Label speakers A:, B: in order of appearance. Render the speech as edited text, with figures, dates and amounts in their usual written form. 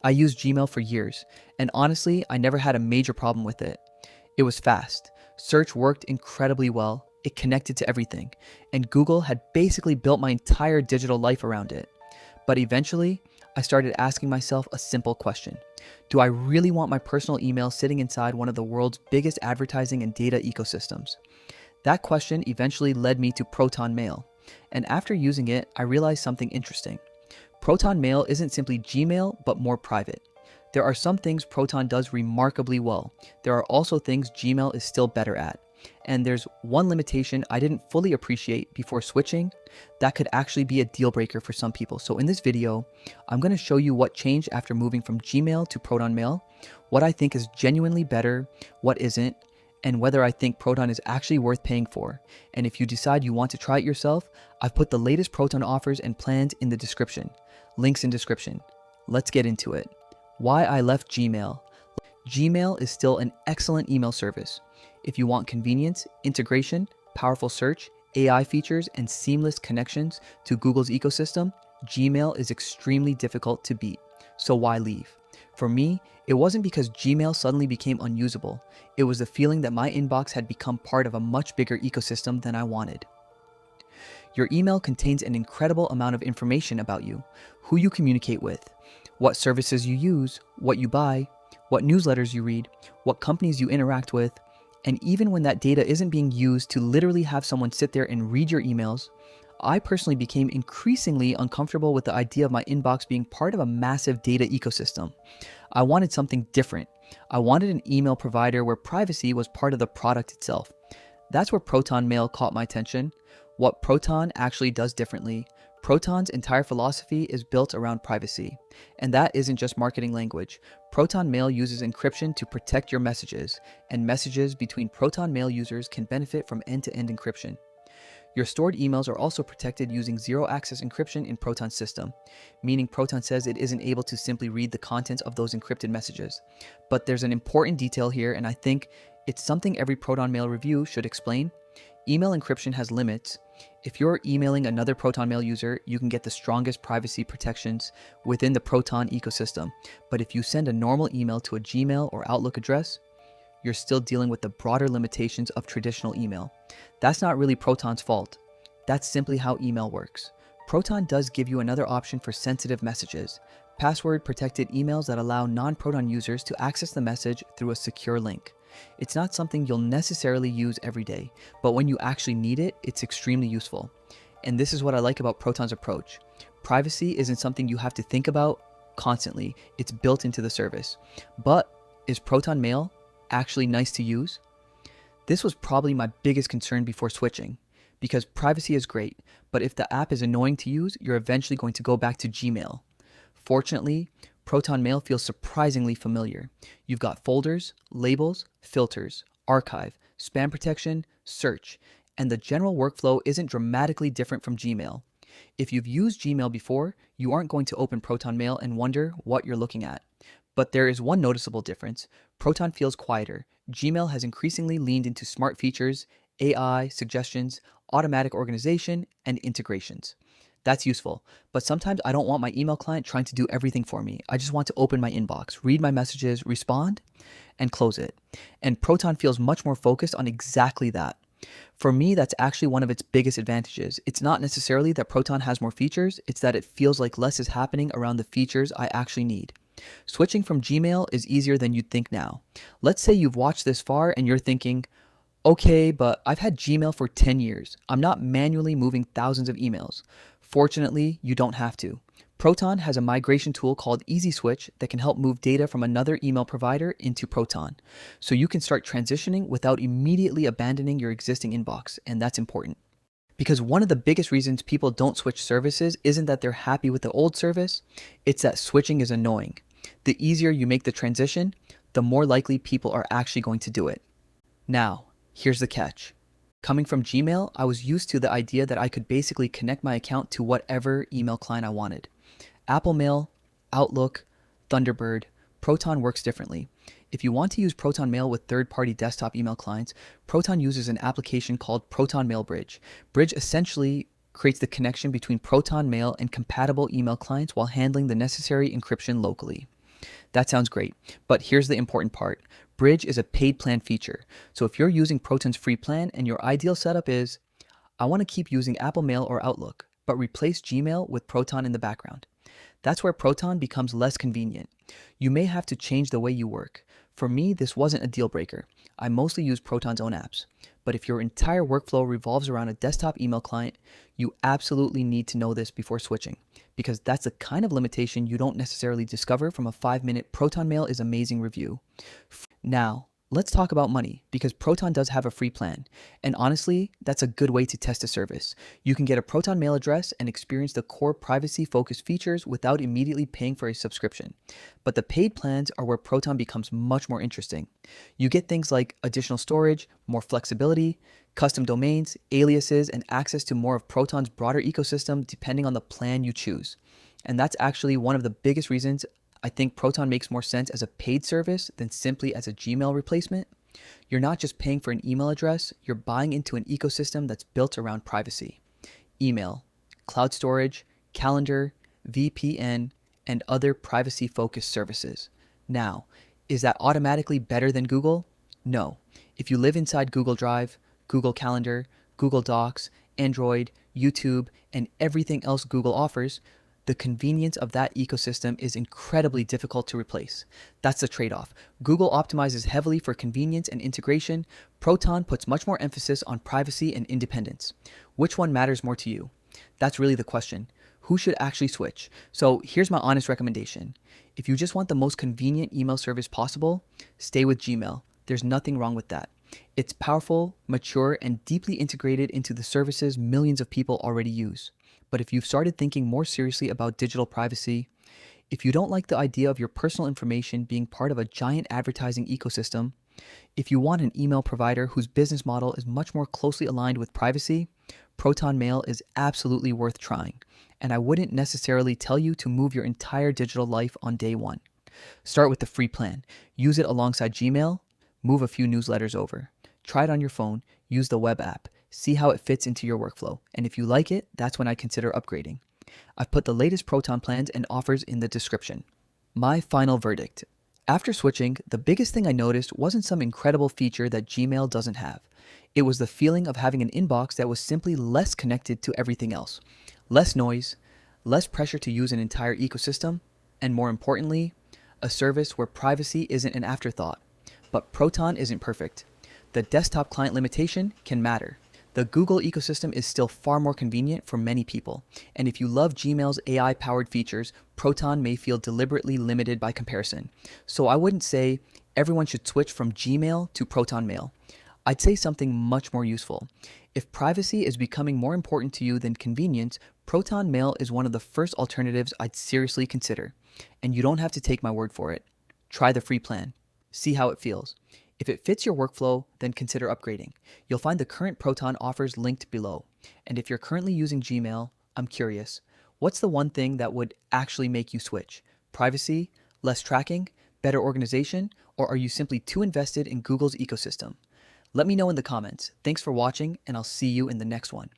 A: I used Gmail for years, and honestly, I never had a major problem with it. It was fast, search worked incredibly well, it connected to everything, and Google had basically built my entire digital life around it. But eventually, I started asking myself a simple question. Do I really want my personal email sitting inside one of the world's biggest advertising and data ecosystems? That question eventually led me to Proton Mail, and after using it, I realized something interesting. Proton Mail isn't simply Gmail, but more private. There are some things Proton does remarkably well. There are also things Gmail is still better at. And there's one limitation I didn't fully appreciate before switching that could actually be a deal breaker for some people. So in this video, I'm going to show you what changed after moving from Gmail to Proton Mail, what I think is genuinely better, what isn't, and whether I think Proton is actually worth paying for. And if you decide you want to try it yourself, I've put the latest Proton offers and plans in the description. Links in description. Let's get into it. Why I left Gmail. Gmail is still an excellent email service. If you want convenience, integration, powerful search, AI features, and seamless connections to Google's ecosystem, Gmail is extremely difficult to beat. So why leave? For me, it wasn't because Gmail suddenly became unusable. It was the feeling that my inbox had become part of a much bigger ecosystem than I wanted. Your email contains an incredible amount of information about you, who you communicate with, what services you use, what you buy, what newsletters you read, what companies you interact with, and even when that data isn't being used to literally have someone sit there and read your emails, I personally became increasingly uncomfortable with the idea of my inbox being part of a massive data ecosystem. I wanted something different. I wanted an email provider where privacy was part of the product itself. That's where Proton Mail caught my attention. What Proton actually does differently. Proton's entire philosophy is built around privacy. And that isn't just marketing language. Proton Mail uses encryption to protect your messages, and messages between Proton Mail users can benefit from end-to-end encryption. Your stored emails are also protected using zero-access encryption in Proton's system, meaning Proton says it isn't able to simply read the contents of those encrypted messages. But there's an important detail here, and I think it's something every Proton Mail review should explain. Email encryption has limits. If you're emailing another Proton Mail user, you can get the strongest privacy protections within the Proton ecosystem. But if you send a normal email to a Gmail or Outlook address, you're still dealing with the broader limitations of traditional email. That's not really Proton's fault. That's simply how email works. Proton does give you another option for sensitive messages, password-protected emails that allow non-Proton users to access the message through a secure link. It's not something you'll necessarily use every day, but when you actually need it, it's extremely useful. And this is what I like about Proton's approach. Privacy isn't something you have to think about constantly. It's built into the service. But is Proton Mail actually nice to use? This was probably my biggest concern before switching, because privacy is great, but if the app is annoying to use, you're eventually going to go back to Gmail. Fortunately, Proton Mail feels surprisingly familiar. You've got folders, labels, filters, archive, spam protection, search, and the general workflow isn't dramatically different from Gmail. If you've used Gmail before, you aren't going to open Proton Mail and wonder what you're looking at. But there is one noticeable difference. Proton feels quieter. Gmail has increasingly leaned into smart features, AI, suggestions, automatic organization, and integrations. That's useful, but sometimes I don't want my email client trying to do everything for me. I just want to open my inbox, read my messages, respond, and close it. And Proton feels much more focused on exactly that. For me, that's actually one of its biggest advantages. It's not necessarily that Proton has more features, it's that it feels like less is happening around the features I actually need. Switching from Gmail is easier than you'd think now. Let's say you've watched this far and you're thinking, okay, but I've had Gmail for 10 years. I'm not manually moving thousands of emails. Fortunately, you don't have to. Proton has a migration tool called Easy Switch that can help move data from another email provider into Proton. So you can start transitioning without immediately abandoning your existing inbox, and that's important. Because one of the biggest reasons people don't switch services isn't that they're happy with the old service, it's that switching is annoying. The easier you make the transition, the more likely people are actually going to do it. Now, here's the catch. Coming from Gmail, I was used to the idea that I could basically connect my account to whatever email client I wanted. Apple Mail, Outlook, Thunderbird, Proton works differently. If you want to use Proton Mail with third-party desktop email clients, Proton uses an application called Proton Mail Bridge. Bridge essentially creates the connection between Proton Mail and compatible email clients while handling the necessary encryption locally. That sounds great. But here's the important part. Bridge is a paid plan feature. So if you're using Proton's free plan and your ideal setup is, I want to keep using Apple Mail or Outlook, but replace Gmail with Proton in the background. That's where Proton becomes less convenient. You may have to change the way you work. For me, this wasn't a deal breaker. I mostly use Proton's own apps. But if your entire workflow revolves around a desktop email client, you absolutely need to know this before switching, because that's the kind of limitation you don't necessarily discover from a 5-minute Proton Mail is amazing review. Now, let's talk about money, because Proton does have a free plan. And honestly, that's a good way to test a service. You can get a Proton mail address and experience the core privacy-focused features without immediately paying for a subscription. But the paid plans are where Proton becomes much more interesting. You get things like additional storage, more flexibility, custom domains, aliases, and access to more of Proton's broader ecosystem depending on the plan you choose. And that's actually one of the biggest reasons I think Proton makes more sense as a paid service than simply as a Gmail replacement. You're not just paying for an email address, you're buying into an ecosystem that's built around privacy. Email, cloud storage, calendar, VPN, and other privacy-focused services. Now, is that automatically better than Google? No. If you live inside Google Drive, Google Calendar, Google Docs, Android, YouTube, and everything else Google offers, the convenience of that ecosystem is incredibly difficult to replace. That's the trade-off. Google optimizes heavily for convenience and integration. Proton puts much more emphasis on privacy and independence. Which one matters more to you? That's really the question. Who should actually switch? So here's my honest recommendation. If you just want the most convenient email service possible, stay with Gmail. There's nothing wrong with that. It's powerful, mature, and deeply integrated into the services millions of people already use. But if you've started thinking more seriously about digital privacy, if you don't like the idea of your personal information being part of a giant advertising ecosystem, if you want an email provider whose business model is much more closely aligned with privacy, Proton Mail is absolutely worth trying. And I wouldn't necessarily tell you to move your entire digital life on day one. Start with the free plan. Use it alongside Gmail. Move a few newsletters over. Try it on your phone. Use the web app. See how it fits into your workflow. And if you like it, that's when I consider upgrading. I've put the latest Proton plans and offers in the description. My final verdict. After switching, the biggest thing I noticed wasn't some incredible feature that Gmail doesn't have. It was the feeling of having an inbox that was simply less connected to everything else. Less noise, less pressure to use an entire ecosystem, and more importantly, a service where privacy isn't an afterthought. But Proton isn't perfect. The desktop client limitation can matter. The Google ecosystem is still far more convenient for many people, and if you love Gmail's AI-powered features, Proton may feel deliberately limited by comparison. So I wouldn't say everyone should switch from Gmail to Proton Mail. I'd say something much more useful. If privacy is becoming more important to you than convenience, Proton Mail is one of the first alternatives I'd seriously consider. And you don't have to take my word for it. Try the free plan. See how it feels. If it fits your workflow, then consider upgrading. You'll find the current Proton offers linked below. And if you're currently using Gmail, I'm curious, what's the one thing that would actually make you switch? Privacy, less tracking, better organization, or are you simply too invested in Google's ecosystem? Let me know in the comments. Thanks for watching, and I'll see you in the next one.